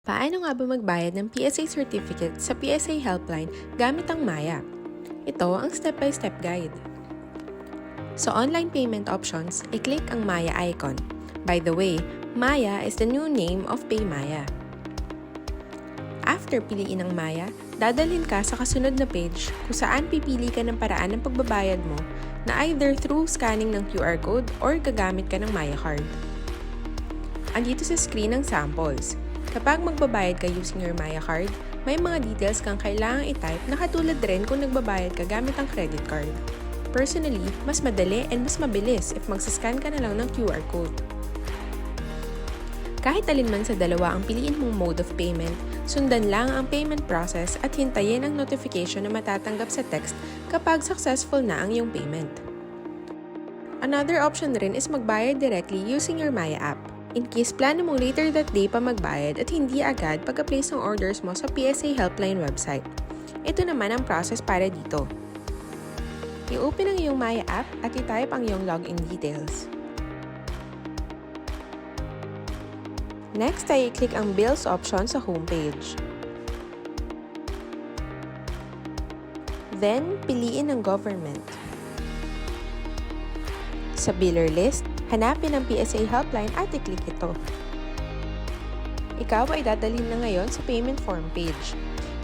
Paano nga ba magbayad ng PSA certificate sa PSA helpline gamit ang Maya? Ito ang step-by-step guide. Sa online payment options, i-click ang Maya icon. By the way, Maya is the new name of PayMaya. After piliin ang Maya, dadalhin ka sa kasunod na page kung saan pipili ka ng paraan ng pagbabayad mo na either through scanning ng QR code or gagamit ka ng Maya card. Andito sa screen ang samples. Kapag magbabayad ka using your Maya card, may mga details kang kailangang i-type na katulad rin kung nagbabayad ka gamit ang credit card. Personally, mas madali and mas mabilis if magsascan ka na lang ng QR code. Kahit alin man sa dalawa ang piliin mong mode of payment, sundan lang ang payment process at hintayin ang notification na matatanggap sa text kapag successful na ang iyong payment. Another option rin is magbayad directly using your Maya app. In case plano mong later that day pa magbayad at hindi agad pagka-place ng orders mo sa PSA helpline website. Ito naman ang process para dito. I-open ang iyong Maya app at i-type ang iyong login details. Next ay i-click ang Bills option sa homepage. Then, piliin ang Government. Sa biller list, hanapin ang PSA helpline at i-click ito. Ikaw ay dadalhin na ngayon sa payment form page.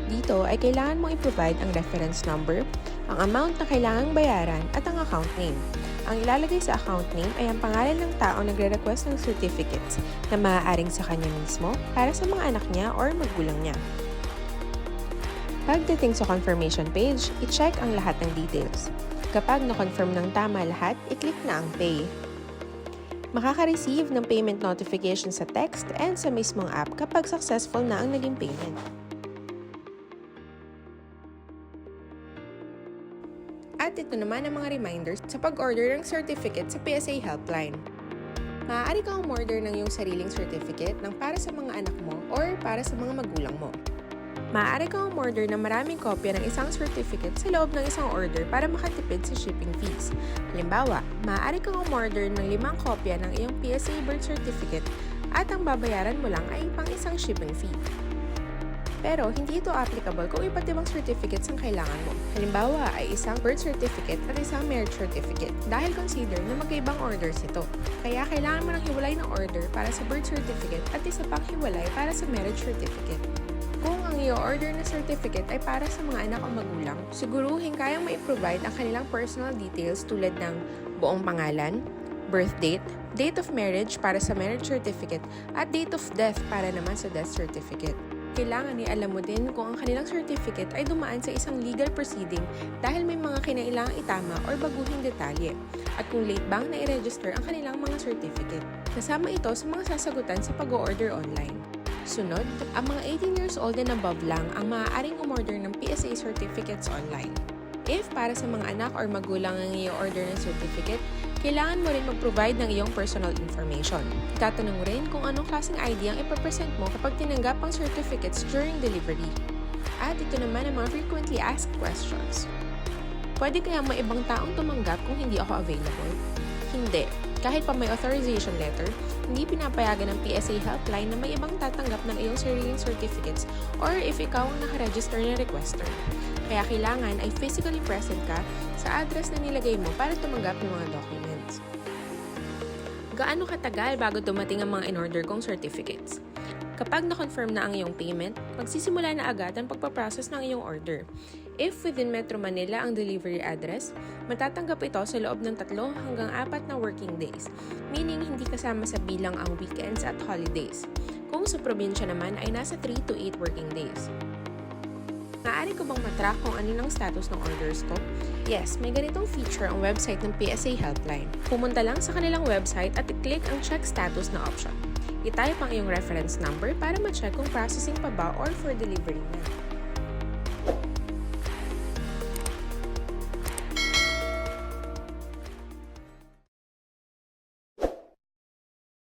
Dito ay kailangan mong i-provide ang reference number, ang amount na kailangang bayaran at ang account name. Ang ilalagay sa account name ay ang pangalan ng taong nagre-request ng certificates na maaaring sa kanya mismo, para sa mga anak niya or magulang niya. Pagdating sa confirmation page, i-check ang lahat ng details. Kapag na-confirm ng tama lahat, i-click na ang Pay. Makaka-receive ng payment notification sa text and sa mismong app kapag successful na ang naging payment. At ito naman ang mga reminders sa pag-order ng certificate sa PSA helpline. Maaari kang umorder ng iyong sariling certificate ng para sa mga anak mo or para sa mga magulang mo. Maaari kang umorder ng maraming kopya ng isang certificate sa loob ng isang order para makatipid sa shipping fees. Halimbawa, maaari kang umorder ng 5 kopya ng iyong PSA birth certificate at ang babayaran mo lang ay pang isang shipping fee. Pero hindi ito applicable kung iba't ibang certificates ang kailangan mo. Halimbawa ay isang birth certificate at isang marriage certificate dahil consider na magkaibang orders ito. Kaya kailangan mo ng hiwalay na order para sa birth certificate at isa pang hiwalay para sa marriage certificate. Kung ang i-order na certificate ay para sa mga anak o magulang, siguruhin kayang mai-provide ang kanilang personal details tulad ng buong pangalan, birth date, date of marriage para sa marriage certificate, at date of death para naman sa death certificate. Kailangan alam mo din kung ang kanilang certificate ay dumaan sa isang legal proceeding dahil may mga kinailangang itama or baguhing detalye, at kung late bang na i-register ang kanilang mga certificate. Kasama ito sa mga sasagutan sa pag-o-order online. Sunod, ang mga 18 years old and above lang ang maaaring umorder ng PSA certificates online. If para sa mga anak or magulang ang i-order ng certificate, kailangan mo rin mag-provide ng iyong personal information. Itatanong rin kung anong klaseng ID ang ipapresent mo kapag tinanggap ang certificates during delivery. At ito naman ang mga frequently asked questions. Pwede kaya may ibang taong tumanggap kung hindi ako available? Hindi. Kahit pa may authorization letter, hindi pinapayagan ng PSA helpline na may ibang tatanggap ng iyong sariling certificates or if ikaw ang nakaregister na requester. Kaya kailangan ay physically present ka sa address na nilagay mo para tumanggap ng mga documents. Gaano katagal bago dumating ang mga in-order kong certificates? Kapag na-confirm na ang iyong payment, magsisimula na agad ang pagpaprocess ng iyong order. If within Metro Manila ang delivery address, matatanggap ito sa loob ng 3 hanggang 4 na working days, meaning hindi kasama sa bilang ang weekends at holidays. Kung sa probinsya naman ay nasa 3 to 8 working days. Maaari ko bang matrack kung ano ng status ng orders ko? Yes, may ganitong feature ang website ng PSA Helpline. Pumunta lang sa kanilang website at i-click ang check status na option. I-type ang iyong reference number para ma-check kung processing pa ba or for delivery na.